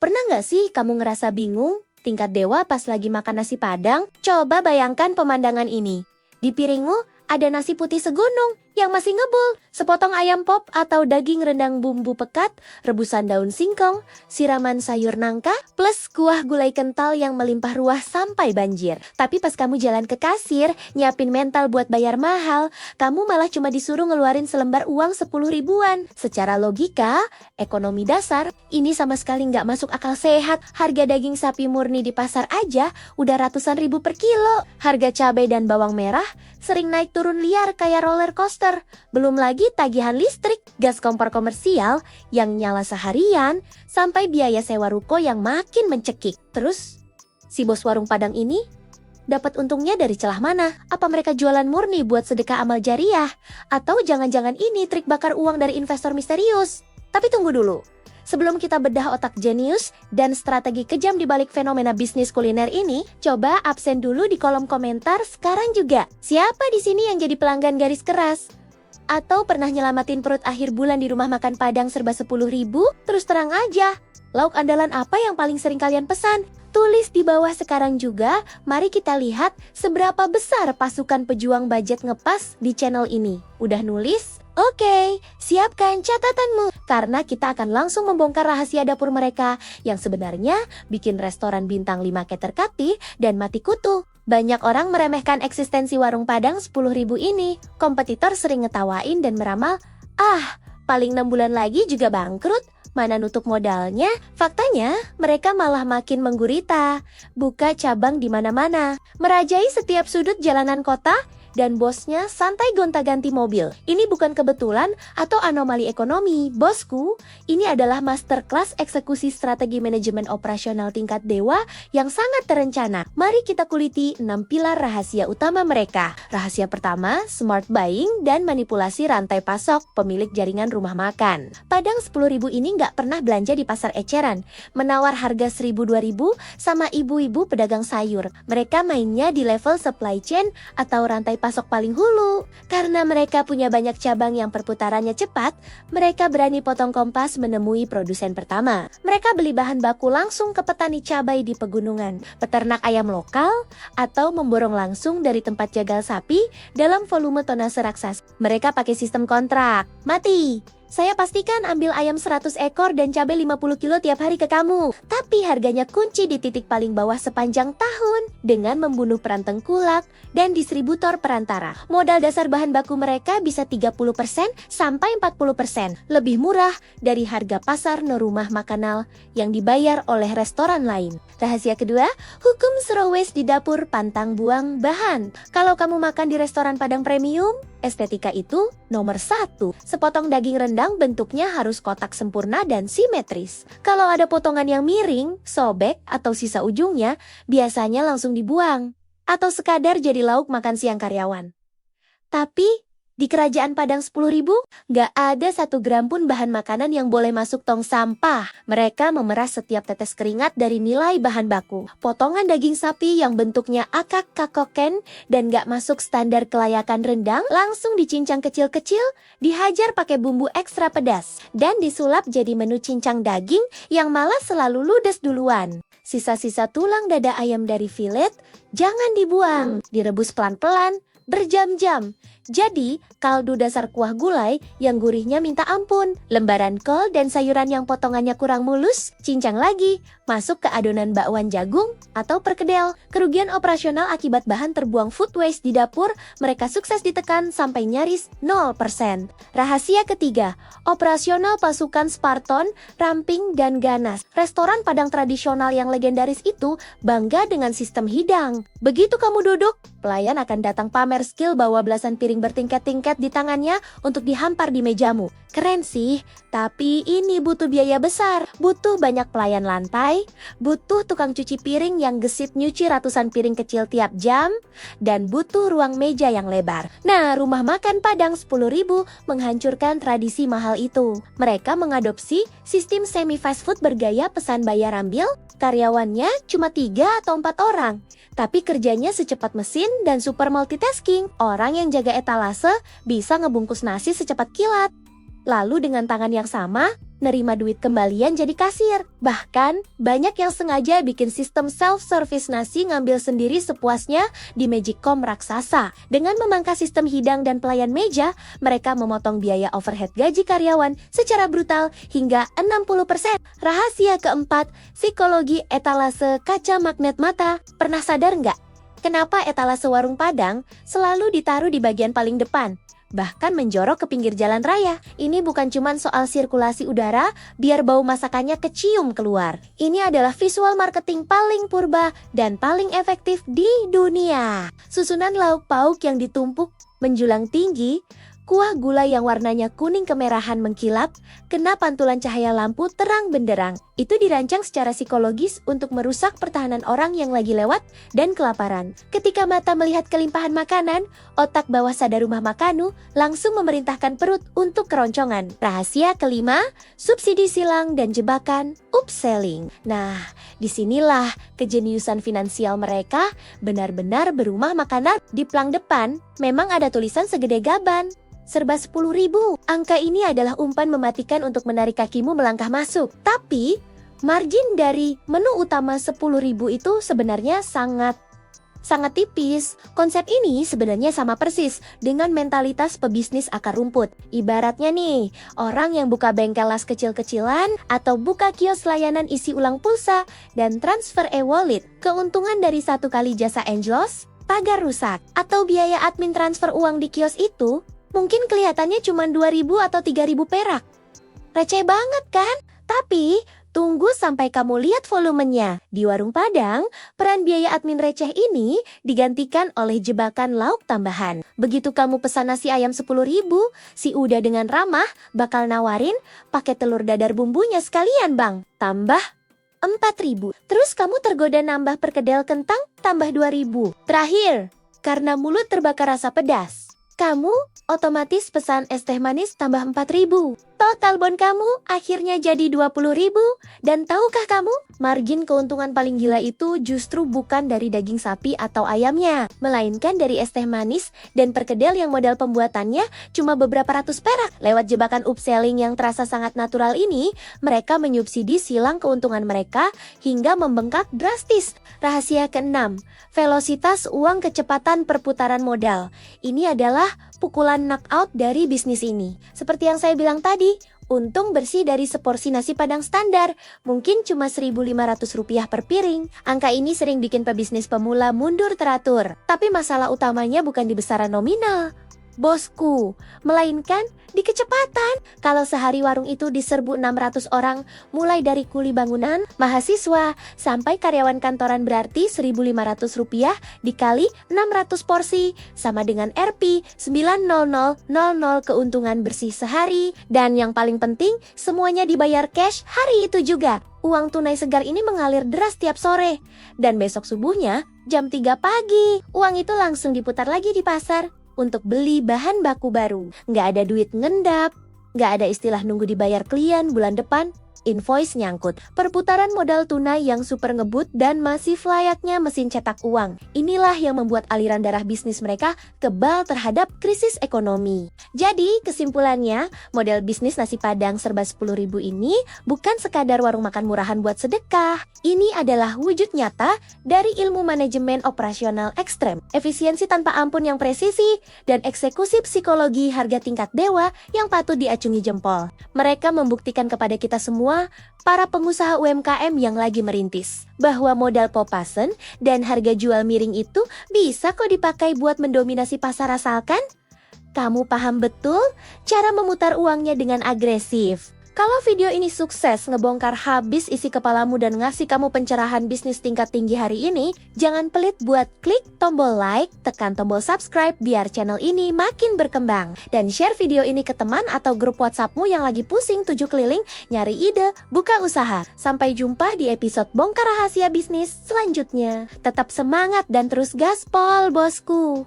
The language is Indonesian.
Pernah nggak sih kamu ngerasa bingung? Tingkat dewa pas lagi makan nasi Padang? Coba bayangkan pemandangan ini. Di piringmu ada nasi putih segunung yang masih ngebul, sepotong ayam pop atau daging rendang bumbu pekat, rebusan daun singkong, siraman sayur nangka, plus kuah gulai kental yang melimpah ruah sampai banjir. Tapi pas kamu jalan ke kasir, nyiapin mental buat bayar mahal, kamu malah cuma disuruh ngeluarin selembar uang 10 ribuan. Secara logika, ekonomi dasar, ini sama sekali nggak masuk akal sehat. Harga daging sapi murni di pasar aja udah ratusan ribu per kilo. Harga cabai dan bawang merah sering naik turun liar kayak roller coaster. Belum lagi tagihan listrik, gas kompor komersial yang nyala seharian, sampai biaya sewa ruko yang makin mencekik. Terus, si bos warung Padang ini dapat untungnya dari celah mana? Apa mereka jualan murni buat sedekah amal jariah? Atau jangan-jangan ini trik bakar uang dari investor misterius? Tapi tunggu dulu. Sebelum kita bedah otak jenius dan strategi kejam di balik fenomena bisnis kuliner ini, coba absen dulu di kolom komentar sekarang juga. Siapa di sini yang jadi pelanggan garis keras? Atau pernah nyelamatin perut akhir bulan di rumah makan Padang serba 10 ribu? Terus terang aja, lauk andalan apa yang paling sering kalian pesan? Tulis di bawah sekarang juga. Mari kita lihat seberapa besar pasukan pejuang budget ngepas di channel ini. Udah nulis? Oke, siapkan catatanmu. Karena kita akan langsung membongkar rahasia dapur mereka yang sebenarnya bikin restoran bintang 5 keterkati dan mati kutu. Banyak orang meremehkan eksistensi warung Padang 10 ribu ini. Kompetitor sering ngetawain dan meramal, paling 6 bulan lagi juga bangkrut. Mana nutup modalnya? Faktanya, mereka malah makin menggurita. Buka cabang di mana-mana, merajai setiap sudut jalanan kota, dan bosnya santai gonta-ganti mobil. Ini bukan kebetulan atau anomali ekonomi, bosku. Ini adalah masterclass eksekusi strategi manajemen operasional tingkat dewa yang sangat terencana. Mari kita kuliti 6 pilar rahasia utama mereka. Rahasia pertama, smart buying dan manipulasi rantai pasok pemilik jaringan rumah makan. Padang 10 ribu ini nggak pernah belanja di pasar eceran, menawar harga 1.000-2.000 sama ibu-ibu pedagang sayur. Mereka mainnya di level supply chain atau rantai pasok paling hulu. Karena mereka punya banyak cabang yang perputarannya cepat, mereka berani potong kompas menemui produsen pertama. Mereka beli bahan baku langsung ke petani cabai di pegunungan, peternak ayam lokal, atau memborong langsung dari tempat jagal sapi dalam volume tonase raksasa. Mereka pakai sistem kontrak. Mati! Saya pastikan ambil ayam 100 ekor dan cabai 50 kilo tiap hari ke kamu. Tapi harganya kunci di titik paling bawah sepanjang tahun dengan membunuh peran tengkulak dan distributor perantara. Modal dasar bahan baku mereka bisa 30% sampai 40% lebih murah dari harga pasar no rumah makanal yang dibayar oleh restoran lain. Rahasia kedua, hukum zero waste di dapur pantang buang bahan. Kalau kamu makan di restoran Padang premium, estetika itu nomor 1. Sepotong daging rendang bentuknya harus kotak sempurna dan simetris. Kalau ada potongan yang miring, sobek, atau sisa ujungnya, biasanya langsung dibuang. Atau sekadar jadi lauk makan siang karyawan. Tapi di kerajaan Padang 10 ribu, nggak ada 1 gram pun bahan makanan yang boleh masuk tong sampah. Mereka memeras setiap tetes keringat dari nilai bahan baku. Potongan daging sapi yang bentuknya akak kakoken dan nggak masuk standar kelayakan rendang, langsung dicincang kecil-kecil, dihajar pakai bumbu ekstra pedas, dan disulap jadi menu cincang daging yang malah selalu ludes duluan. Sisa-sisa tulang dada ayam dari filet, jangan dibuang, direbus pelan-pelan, berjam-jam. Jadi, kaldu dasar kuah gulai yang gurihnya minta ampun. Lembaran kol dan sayuran yang potongannya kurang mulus, cincang lagi, masuk ke adonan bakwan jagung atau perkedel. Kerugian operasional akibat bahan terbuang food waste di dapur, mereka sukses ditekan sampai nyaris 0%. Rahasia ketiga, operasional pasukan Spartan, ramping, dan ganas. Restoran Padang tradisional yang legendaris itu bangga dengan sistem hidang. Begitu kamu duduk, pelayan akan datang pamer skill bawa belasan piring bertingkat-tingkat di tangannya untuk dihampar di mejamu. Keren sih, tapi ini butuh biaya besar. Butuh banyak pelayan lantai, butuh tukang cuci piring yang gesit nyuci ratusan piring kecil tiap jam, dan butuh ruang meja yang lebar. Nah, rumah makan Padang 10 ribu menghancurkan tradisi mahal itu. Mereka mengadopsi sistem semi-fast food bergaya pesan bayar ambil, karyawannya cuma 3 atau 4 orang. Tapi kerjanya secepat mesin dan super multitasking. Orang yang jaga etalase bisa ngebungkus nasi secepat kilat. Lalu dengan tangan yang sama, nerima duit kembalian jadi kasir. Bahkan, banyak yang sengaja bikin sistem self-service nasi ngambil sendiri sepuasnya di Magicom raksasa. Dengan memangkas sistem hidang dan pelayan meja, mereka memotong biaya overhead gaji karyawan secara brutal hingga 60%. Rahasia keempat, psikologi etalase kaca magnet mata. Pernah sadar nggak? Kenapa etalase warung Padang selalu ditaruh di bagian paling depan? Bahkan menjorok ke pinggir jalan raya. Ini bukan cuma soal sirkulasi udara, biar bau masakannya kecium keluar. Ini adalah visual marketing paling purba dan paling efektif di dunia. Susunan lauk pauk yang ditumpuk menjulang tinggi, kuah gula yang warnanya kuning kemerahan mengkilap, kena pantulan cahaya lampu terang benderang. Itu dirancang secara psikologis untuk merusak pertahanan orang yang lagi lewat dan kelaparan. Ketika mata melihat kelimpahan makanan, otak bawah sadar rumah Makanu langsung memerintahkan perut untuk keroncongan. Rahasia kelima, subsidi silang dan jebakan upselling. Nah, disinilah kejeniusan finansial mereka benar-benar berumah makanan. Di plang depan memang ada tulisan segede gaban. Serba 10.000. Angka ini adalah umpan mematikan untuk menarik kakimu melangkah masuk. Tapi, margin dari menu utama 10.000 itu sebenarnya sangat tipis. Konsep ini sebenarnya sama persis dengan mentalitas pebisnis akar rumput. Ibaratnya nih, orang yang buka bengkel las kecil-kecilan atau buka kios layanan isi ulang pulsa dan transfer e-wallet. Keuntungan dari satu kali jasa Angelos, tagar rusak, atau biaya admin transfer uang di kios itu mungkin kelihatannya cuma 2.000 atau 3.000 perak. Receh banget kan? Tapi, tunggu sampai kamu lihat volumenya. Di warung Padang, peran biaya admin receh ini digantikan oleh jebakan lauk tambahan. Begitu kamu pesan nasi ayam 10.000, si Uda dengan ramah bakal nawarin pakai telur dadar bumbunya sekalian bang. Tambah 4.000. Terus kamu tergoda nambah perkedel kentang, tambah 2.000. Terakhir, karena mulut terbakar rasa pedas, kamu otomatis pesan es teh manis tambah 4.000. Total bon kamu akhirnya jadi 20.000. Dan tahukah kamu, margin keuntungan paling gila itu justru bukan dari daging sapi atau ayamnya, melainkan dari es teh manis dan perkedel yang modal pembuatannya cuma beberapa ratus perak. Lewat jebakan upselling yang terasa sangat natural ini, mereka menyubsidi silang keuntungan mereka hingga membengkak drastis. Rahasia keenam, velositas uang kecepatan perputaran modal. Ini adalah pukulan knockout dari bisnis ini. Seperti yang saya bilang tadi, untung bersih dari seporsi nasi Padang standar, mungkin cuma Rp1.500 per piring. Angka ini sering bikin pebisnis pemula mundur teratur. Tapi masalah utamanya bukan di besaran nominal, bosku, melainkan di kecepatan. Kalau sehari warung itu diserbu 600 orang, mulai dari kuli bangunan, mahasiswa, sampai karyawan kantoran, berarti Rp1.500 dikali 600 porsi, sama dengan Rp 900.000 keuntungan bersih sehari. Dan yang paling penting, semuanya dibayar cash hari itu juga. Uang tunai segar ini mengalir deras tiap sore. Dan besok subuhnya, jam 3 pagi, uang itu langsung diputar lagi di pasar untuk beli bahan baku baru. Nggak ada duit ngendap, nggak ada istilah nunggu dibayar klien bulan depan, invoice nyangkut. Perputaran modal tunai yang super ngebut dan masih layaknya mesin cetak uang. Inilah yang membuat aliran darah bisnis mereka kebal terhadap krisis ekonomi. Jadi kesimpulannya, model bisnis nasi Padang serba 10.000 ini bukan sekadar warung makan murahan buat sedekah. Ini adalah wujud nyata dari ilmu manajemen operasional ekstrem, efisiensi tanpa ampun yang presisi, dan eksekusi psikologi harga tingkat dewa yang patut diacungi jempol. Mereka membuktikan kepada kita semua, para pengusaha UMKM yang lagi merintis, bahwa modal popasen dan harga jual miring itu bisa kok dipakai buat mendominasi pasar asalkan kamu paham betul cara memutar uangnya dengan agresif. Kalau video ini sukses ngebongkar habis isi kepalamu dan ngasih kamu pencerahan bisnis tingkat tinggi hari ini, jangan pelit buat klik tombol like, tekan tombol subscribe biar channel ini makin berkembang. Dan share video ini ke teman atau grup WhatsAppmu yang lagi pusing 7 keliling nyari ide buka usaha. Sampai jumpa di episode bongkar rahasia bisnis selanjutnya. Tetap semangat dan terus gaspol bosku.